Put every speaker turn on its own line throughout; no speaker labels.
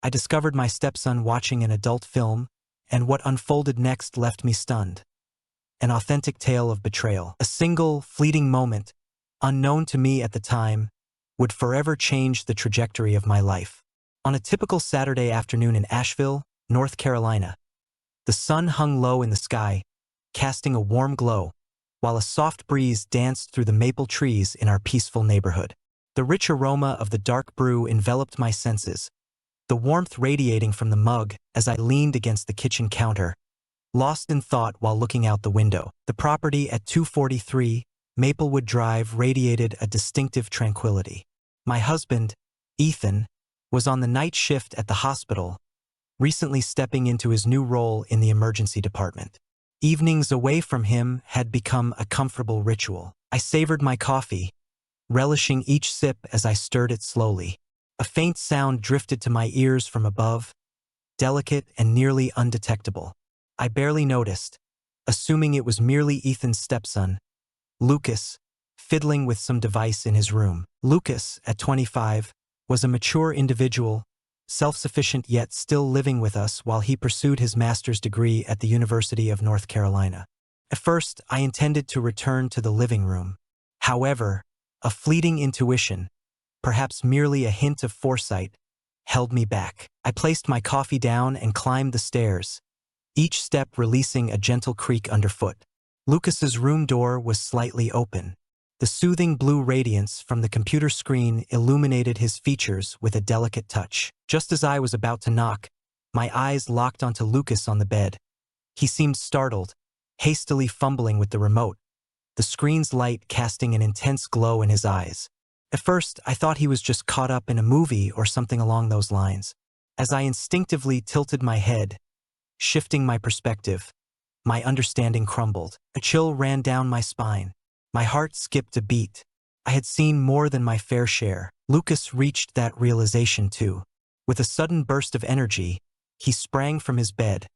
I discovered my stepson watching an adult film, and what unfolded next left me stunned. An authentic tale of betrayal. A single, fleeting moment, unknown to me at the time, would forever change the trajectory of my life. On a typical Saturday afternoon in Asheville, North Carolina, the sun hung low in the sky, casting a warm glow, while a soft breeze danced through the maple trees in our peaceful neighborhood. The rich aroma of the dark brew enveloped my senses, the warmth radiating from the mug as I leaned against the kitchen counter, lost in thought while looking out the window. The property at 243 Maplewood Drive radiated a distinctive tranquility. My husband, Ethan, was on the night shift at the hospital, recently stepping into his new role in the emergency department. Evenings away from him had become a comfortable ritual. I savored my coffee, relishing each sip as I stirred it slowly. A faint sound drifted to my ears from above, delicate and nearly undetectable. I barely noticed, assuming it was merely Ethan's stepson, Lucas, fiddling with some device in his room. Lucas, at 25, was a mature individual, self-sufficient yet still living with us while he pursued his master's degree at the University of North Carolina. At first, I intended to return to the living room. However, a fleeting intuition, perhaps merely a hint of foresight, held me back. I placed my coffee down and climbed the stairs, each step releasing a gentle creak underfoot. Lucas's room door was slightly open. The soothing blue radiance from the computer screen illuminated his features with a delicate touch. Just as I was about to knock, my eyes locked onto Lucas on the bed. He seemed startled, hastily fumbling with the remote, the screen's light casting an intense glow in his eyes. At first, I thought he was just caught up in a movie or something along those lines. As I instinctively tilted my head, shifting my perspective, my understanding crumbled. A chill ran down my spine. My heart skipped a beat. I had seen more than my fair share. Lucas reached that realization too. With a sudden burst of energy, he sprang from his bed,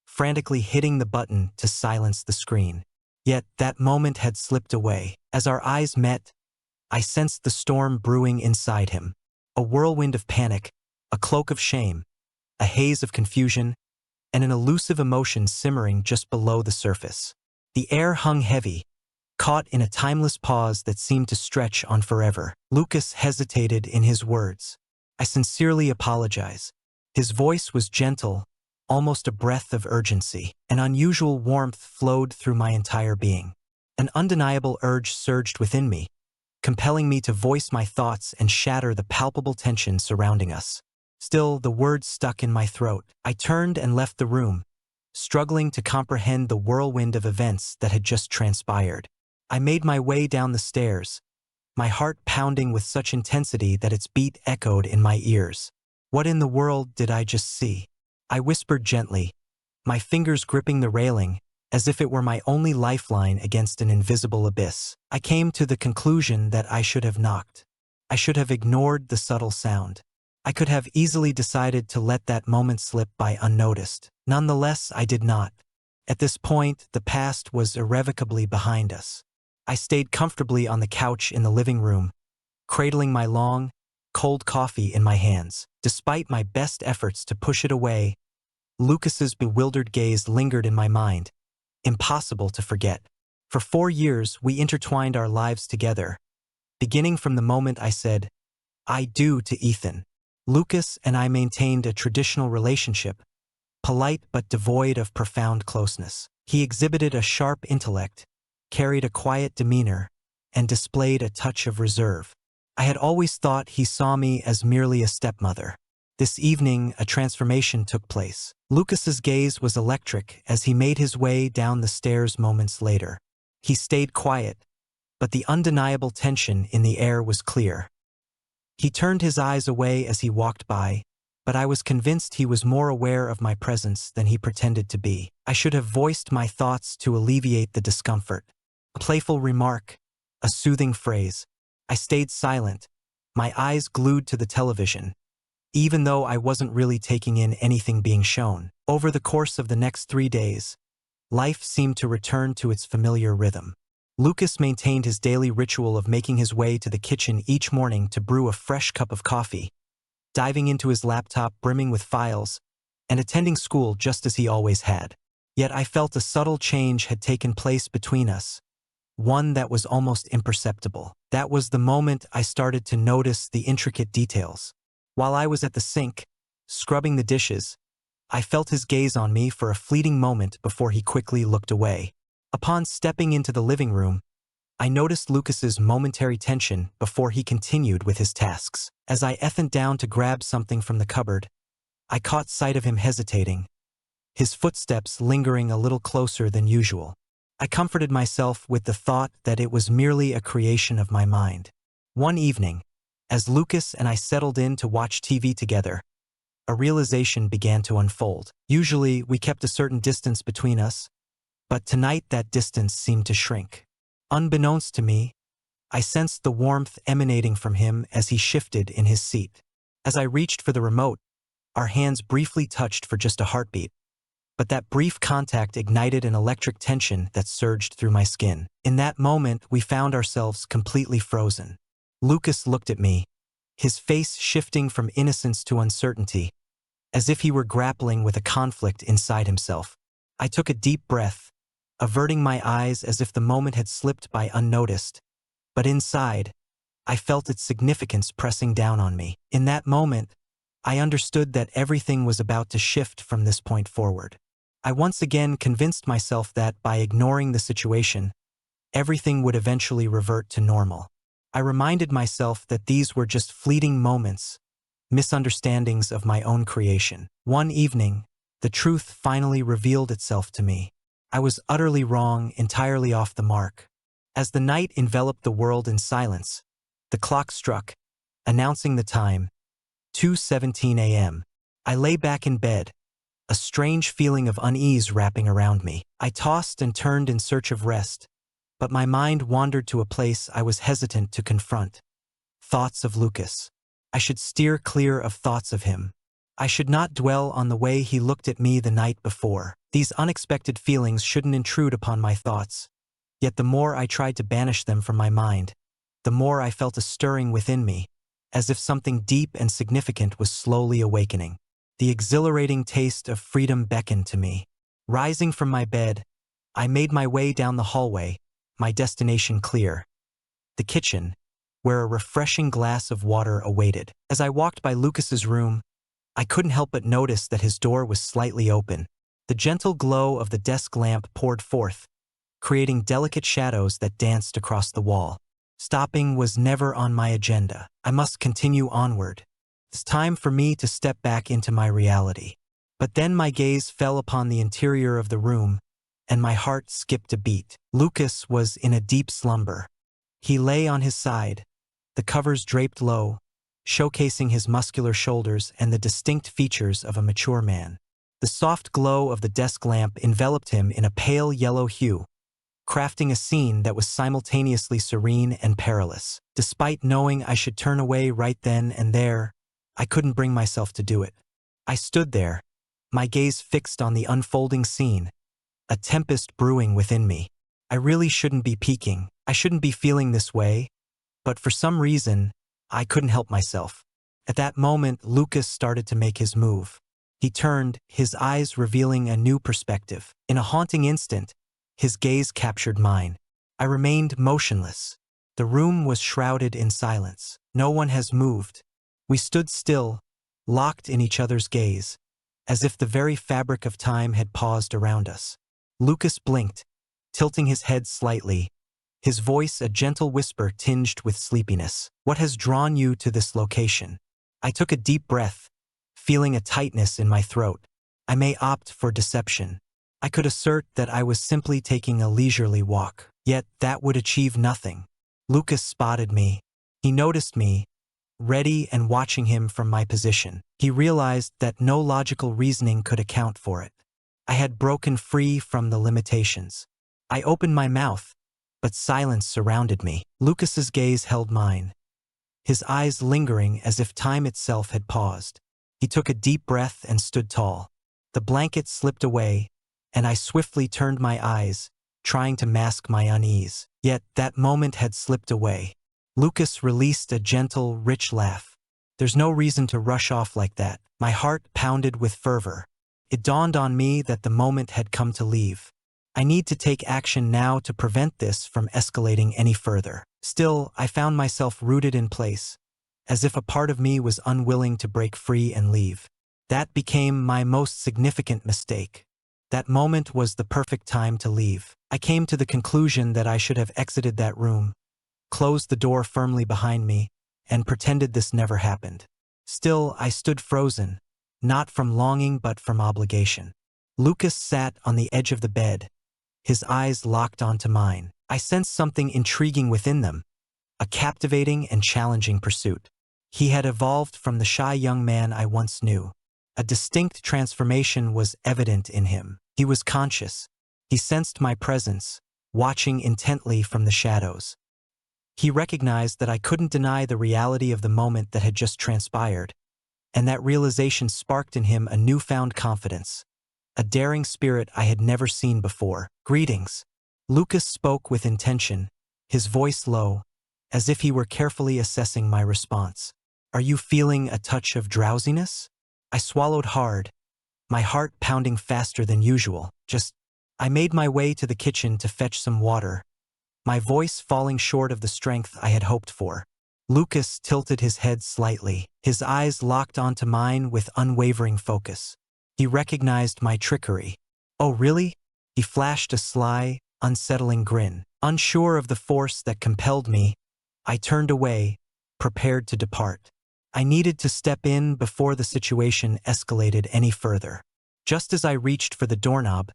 frantically hitting the button to silence the screen. Yet that moment had slipped away. As our eyes met, I sensed the storm brewing inside him. A whirlwind of panic, a cloak of shame, a haze of confusion, and an elusive emotion simmering just below the surface. The air hung heavy, caught in a timeless pause that seemed to stretch on forever. Lucas hesitated in his words. "I sincerely apologize." His voice was gentle, almost a breath of urgency. An unusual warmth flowed through my entire being. An undeniable urge surged within me, compelling me to voice my thoughts and shatter the palpable tension surrounding us. Still, the words stuck in my throat. I turned and left the room, struggling to comprehend the whirlwind of events that had just transpired. I made my way down the stairs, my heart pounding with such intensity that its beat echoed in my ears. What in the world did I just see? I whispered gently, my fingers gripping the railing, as if it were my only lifeline against an invisible abyss. I came to the conclusion that I should have knocked. I should have ignored the subtle sound. I could have easily decided to let that moment slip by unnoticed. Nonetheless, I did not. At this point, the past was irrevocably behind us. I stayed comfortably on the couch in the living room, cradling my long, cold coffee in my hands. Despite my best efforts to push it away, Lucas's bewildered gaze lingered in my mind, impossible to forget. For 4 years, we intertwined our lives together, beginning from the moment I said, "I do" to Ethan. Lucas and I maintained a traditional relationship, polite but devoid of profound closeness. He exhibited a sharp intellect, carried a quiet demeanor, and displayed a touch of reserve. I had always thought he saw me as merely a stepmother. This evening, a transformation took place. Lucas's gaze was electric as he made his way down the stairs moments later. He stayed quiet, but the undeniable tension in the air was clear. He turned his eyes away as he walked by, but I was convinced he was more aware of my presence than he pretended to be. I should have voiced my thoughts to alleviate the discomfort. A playful remark, a soothing phrase. I stayed silent, my eyes glued to the television, even though I wasn't really taking in anything being shown. Over the course of the next 3 days, life seemed to return to its familiar rhythm. Lucas maintained his daily ritual of making his way to the kitchen each morning to brew a fresh cup of coffee, diving into his laptop brimming with files, and attending school just as he always had. Yet I felt a subtle change had taken place between us, one that was almost imperceptible. That was the moment I started to notice the intricate details. While I was at the sink, scrubbing the dishes, I felt his gaze on me for a fleeting moment before he quickly looked away. Upon stepping into the living room, I noticed Lucas's momentary tension before he continued with his tasks. As I bent down to grab something from the cupboard, I caught sight of him hesitating, his footsteps lingering a little closer than usual. I comforted myself with the thought that it was merely a creation of my mind. One evening, as Lucas and I settled in to watch TV together, a realization began to unfold. Usually, we kept a certain distance between us, but tonight that distance seemed to shrink. Unbeknownst to me, I sensed the warmth emanating from him as he shifted in his seat. As I reached for the remote, our hands briefly touched for just a heartbeat, but that brief contact ignited an electric tension that surged through my skin. In that moment, we found ourselves completely frozen. Lucas looked at me, his face shifting from innocence to uncertainty, as if he were grappling with a conflict inside himself. I took a deep breath, averting my eyes as if the moment had slipped by unnoticed, but inside, I felt its significance pressing down on me. In that moment, I understood that everything was about to shift from this point forward. I once again convinced myself that by ignoring the situation, everything would eventually revert to normal. I reminded myself that these were just fleeting moments, misunderstandings of my own creation. One evening, the truth finally revealed itself to me. I was utterly wrong, entirely off the mark. As the night enveloped the world in silence, the clock struck, announcing the time, 2:17 a.m. I lay back in bed, a strange feeling of unease wrapping around me. I tossed and turned in search of rest, but my mind wandered to a place I was hesitant to confront. Thoughts of Lucas. I should steer clear of thoughts of him. I should not dwell on the way he looked at me the night before. These unexpected feelings shouldn't intrude upon my thoughts. Yet the more I tried to banish them from my mind, the more I felt a stirring within me, as if something deep and significant was slowly awakening. The exhilarating taste of freedom beckoned to me. Rising from my bed, I made my way down the hallway, my destination clear. The kitchen, where a refreshing glass of water awaited. As I walked by Lucas's room, I couldn't help but notice that his door was slightly open. The gentle glow of the desk lamp poured forth, creating delicate shadows that danced across the wall. Stopping was never on my agenda. I must continue onward. It's time for me to step back into my reality. But then my gaze fell upon the interior of the room, and my heart skipped a beat. Lucas was in a deep slumber. He lay on his side, the covers draped low, showcasing his muscular shoulders and the distinct features of a mature man. The soft glow of the desk lamp enveloped him in a pale yellow hue, crafting a scene that was simultaneously serene and perilous. Despite knowing I should turn away right then and there, I couldn't bring myself to do it. I stood there, my gaze fixed on the unfolding scene, a tempest brewing within me. I really shouldn't be peeking. I shouldn't be feeling this way, but for some reason, I couldn't help myself. At that moment, Lucas started to make his move. He turned, his eyes revealing a new perspective. In a haunting instant, his gaze captured mine. I remained motionless. The room was shrouded in silence. No one has moved. We stood still, locked in each other's gaze, as if the very fabric of time had paused around us. Lucas blinked, tilting his head slightly, his voice a gentle whisper tinged with sleepiness. "What has drawn you to this location?" I took a deep breath, feeling a tightness in my throat. I may opt for deception. I could assert that I was simply taking a leisurely walk, yet that would achieve nothing. Lucas spotted me. He noticed me, ready and watching him from my position. He realized that no logical reasoning could account for it. I had broken free from the limitations. I opened my mouth, but silence surrounded me. Lucas's gaze held mine, his eyes lingering as if time itself had paused. He took a deep breath and stood tall. The blanket slipped away, and I swiftly turned my eyes, trying to mask my unease. Yet that moment had slipped away. Lucas released a gentle, rich laugh. There's no reason to rush off like that. My heart pounded with fervor. It dawned on me that the moment had come to leave. I need to take action now to prevent this from escalating any further. Still, I found myself rooted in place, as if a part of me was unwilling to break free and leave. That became my most significant mistake. That moment was the perfect time to leave. I came to the conclusion that I should have exited that room, closed the door firmly behind me, and pretended this never happened. Still, I stood frozen, not from longing but from obligation. Lucas sat on the edge of the bed, his eyes locked onto mine. I sensed something intriguing within them, a captivating and challenging pursuit. He had evolved from the shy young man I once knew. A distinct transformation was evident in him. He was conscious. He sensed my presence, watching intently from the shadows. He recognized that I couldn't deny the reality of the moment that had just transpired, and that realization sparked in him a newfound confidence, a daring spirit I had never seen before. "Greetings." Lucas spoke with intention, his voice low, as if he were carefully assessing my response. "Are you feeling a touch of drowsiness?" I swallowed hard, my heart pounding faster than usual. I made my way to the kitchen to fetch some water, my voice falling short of the strength I had hoped for. Lucas tilted his head slightly, his eyes locked onto mine with unwavering focus. He recognized my trickery. "Oh, really?" He flashed a sly, unsettling grin. Unsure of the force that compelled me, I turned away, prepared to depart. I needed to step in before the situation escalated any further. Just as I reached for the doorknob,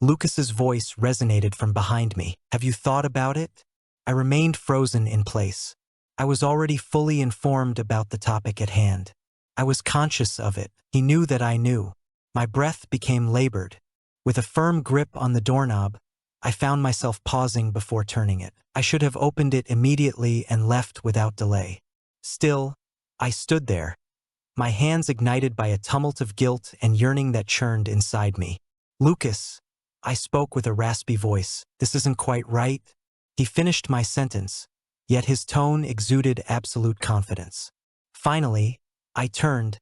Lucas's voice resonated from behind me. "Have you thought about it?" I remained frozen in place. I was already fully informed about the topic at hand. I was conscious of it. He knew that I knew. My breath became labored. With a firm grip on the doorknob, I found myself pausing before turning it. I should have opened it immediately and left without delay. Still, I stood there, my hands ignited by a tumult of guilt and yearning that churned inside me. "Lucas," I spoke with a raspy voice, "this isn't quite right." He finished my sentence, yet his tone exuded absolute confidence. Finally, I turned,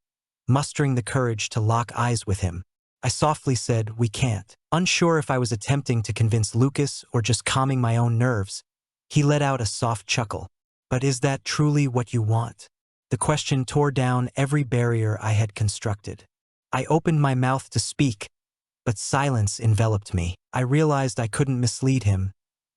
mustering the courage to lock eyes with him. I softly said, "We can't." Unsure if I was attempting to convince Lucas or just calming my own nerves, he let out a soft chuckle. "But is that truly what you want?" The question tore down every barrier I had constructed. I opened my mouth to speak, but silence enveloped me. I realized I couldn't mislead him,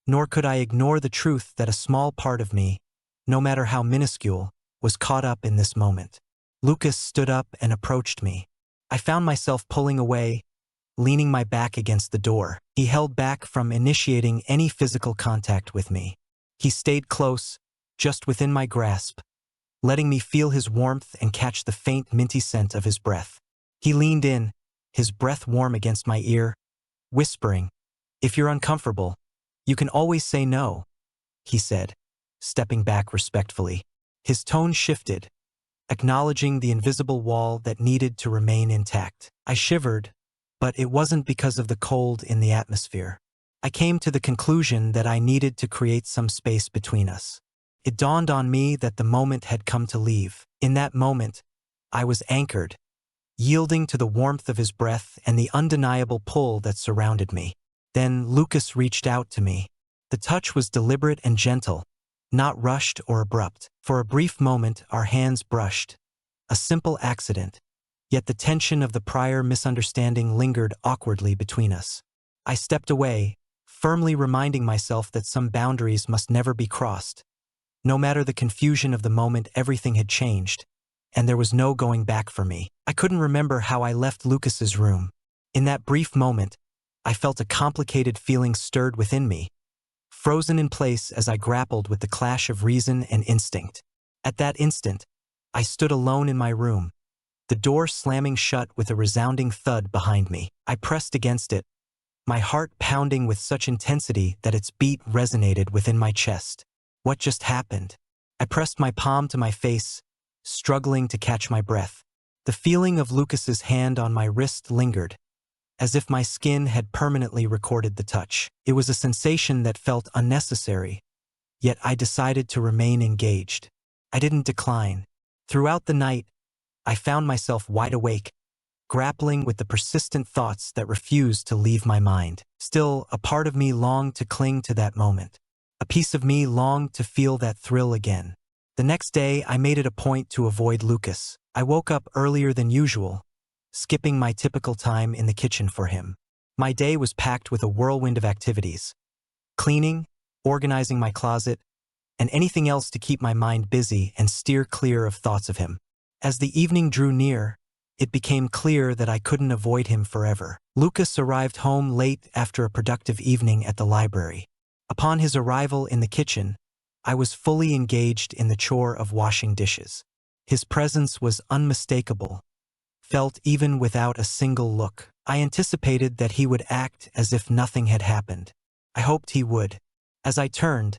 nor could I ignore the truth that a small part of me, no matter how minuscule, was caught up in this moment. Lucas stood up and approached me. I found myself pulling away, leaning my back against the door. He held back from initiating any physical contact with me. He stayed close, just within my grasp, letting me feel his warmth and catch the faint minty scent of his breath. He leaned in, his breath warm against my ear, whispering, "If you're uncomfortable, you can always say no," he said, stepping back respectfully. His tone shifted, acknowledging the invisible wall that needed to remain intact. I shivered, but it wasn't because of the cold in the atmosphere. I came to the conclusion that I needed to create some space between us. It dawned on me that the moment had come to leave. In that moment, I was anchored, yielding to the warmth of his breath and the undeniable pull that surrounded me. Then Lucas reached out to me. The touch was deliberate and gentle, not rushed or abrupt. For a brief moment, our hands brushed. A simple accident, yet the tension of the prior misunderstanding lingered awkwardly between us. I stepped away, firmly reminding myself that some boundaries must never be crossed. No matter the confusion of the moment, everything had changed, and there was no going back for me. I couldn't remember how I left Lucas's room. In that brief moment, I felt a complicated feeling stirred within me, frozen in place as I grappled with the clash of reason and instinct. At that instant, I stood alone in my room, the door slamming shut with a resounding thud behind me. I pressed against it, my heart pounding with such intensity that its beat resonated within my chest. What just happened? I pressed my palm to my face, struggling to catch my breath. The feeling of Lucas's hand on my wrist lingered, as if my skin had permanently recorded the touch. It was a sensation that felt unnecessary, yet I decided to remain engaged. I didn't decline. Throughout the night, I found myself wide awake, grappling with the persistent thoughts that refused to leave my mind. Still, a part of me longed to cling to that moment. A piece of me longed to feel that thrill again. The next day, I made it a point to avoid Lucas. I woke up earlier than usual, skipping my typical time in the kitchen for him. My day was packed with a whirlwind of activities: cleaning, organizing my closet, and anything else to keep my mind busy and steer clear of thoughts of him. As the evening drew near, it became clear that I couldn't avoid him forever. Lucas arrived home late after a productive evening at the library. Upon his arrival in the kitchen, I was fully engaged in the chore of washing dishes. His presence was unmistakable, felt even without a single look. I anticipated that he would act as if nothing had happened. I hoped he would. As I turned,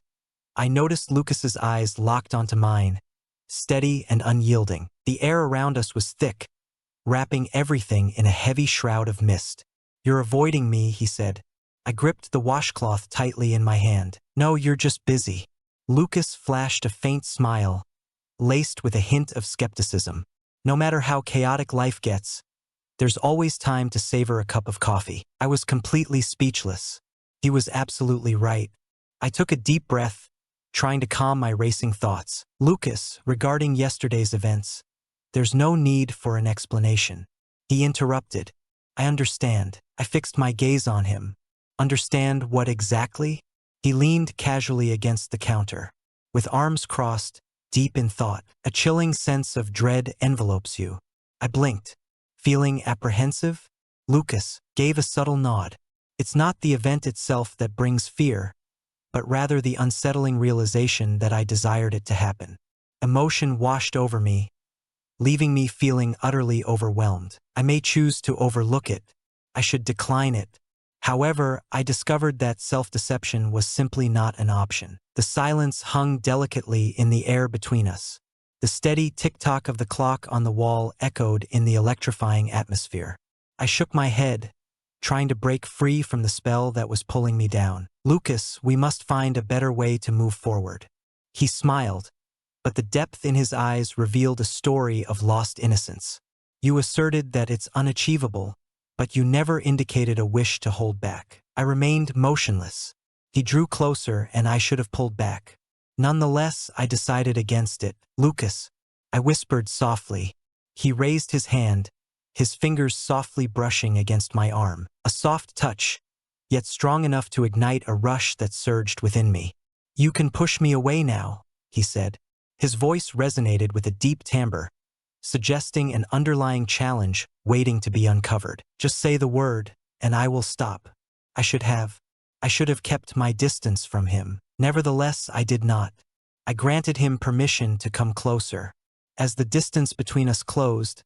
I noticed Lucas's eyes locked onto mine, steady and unyielding. The air around us was thick, wrapping everything in a heavy shroud of mist. "You're avoiding me," he said. I gripped the washcloth tightly in my hand. "No, you're just busy." Lucas flashed a faint smile, laced with a hint of skepticism. "No matter how chaotic life gets, there's always time to savor a cup of coffee." I was completely speechless. He was absolutely right. I took a deep breath, trying to calm my racing thoughts. "Lucas, regarding yesterday's events, there's no need for an explanation." He interrupted. "I understand." I fixed my gaze on him. "Understand what exactly?" He leaned casually against the counter, with arms crossed, deep in thought. A chilling sense of dread envelopes you. I blinked, feeling apprehensive. Lucas gave a subtle nod. "It's not the event itself that brings fear, but rather the unsettling realization that I desired it to happen." Emotion washed over me, leaving me feeling utterly overwhelmed. I may choose to overlook it. I should decline it. However, I discovered that self-deception was simply not an option. The silence hung delicately in the air between us. The steady tick-tock of the clock on the wall echoed in the electrifying atmosphere. I shook my head, trying to break free from the spell that was pulling me down. "Lucas, we must find a better way to move forward." He smiled, but the depth in his eyes revealed a story of lost innocence. "You asserted that it's unachievable, but you never indicated a wish to hold back." I remained motionless. He drew closer, and I should have pulled back. Nonetheless, I decided against it. "Lucas," I whispered softly. He raised his hand, his fingers softly brushing against my arm. A soft touch, yet strong enough to ignite a rush that surged within me. "You can push me away now," he said. His voice resonated with a deep timbre, suggesting an underlying challenge waiting to be uncovered. "Just say the word, and I will stop." I should have kept my distance from him. Nevertheless, I did not. I granted him permission to come closer. As the distance between us closed,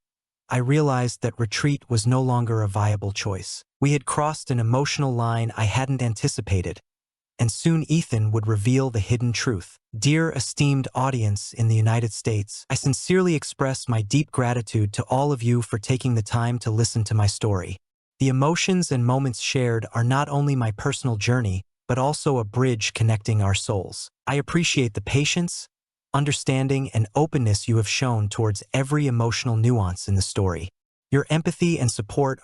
I realized that retreat was no longer a viable choice. We had crossed an emotional line I hadn't anticipated, and soon Ethan would reveal the hidden truth. Dear esteemed audience in the United States, I sincerely express my deep gratitude to all of you for taking the time to listen to my story. The emotions and moments shared are not only my personal journey, but also a bridge connecting our souls. I appreciate the patience, understanding, and openness you have shown towards every emotional nuance in the story. Your empathy and support